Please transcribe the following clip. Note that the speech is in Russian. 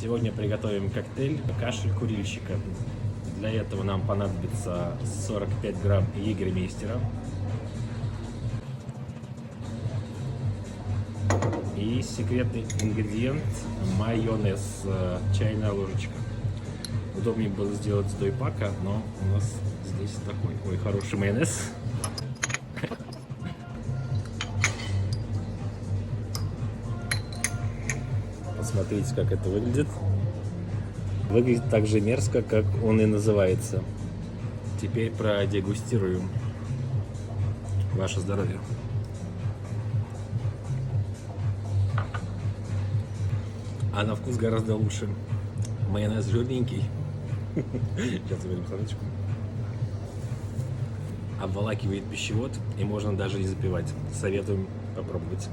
Сегодня приготовим коктейль «Кашель курильщика». Для этого нам понадобится 45 грамм егермейстера и секретный ингредиент майонез, чайная ложечка. Удобнее было сделать с дойпака, но у нас здесь такой хороший майонез. Посмотрите, как это выглядит. Выглядит так же мерзко, как он и называется. Теперь продегустируем. Ваше здоровье. А на вкус гораздо лучше. Майонез жирненький. Сейчас заберем саночку. Обволакивает пищевод и можно даже не запивать. Советуем попробовать.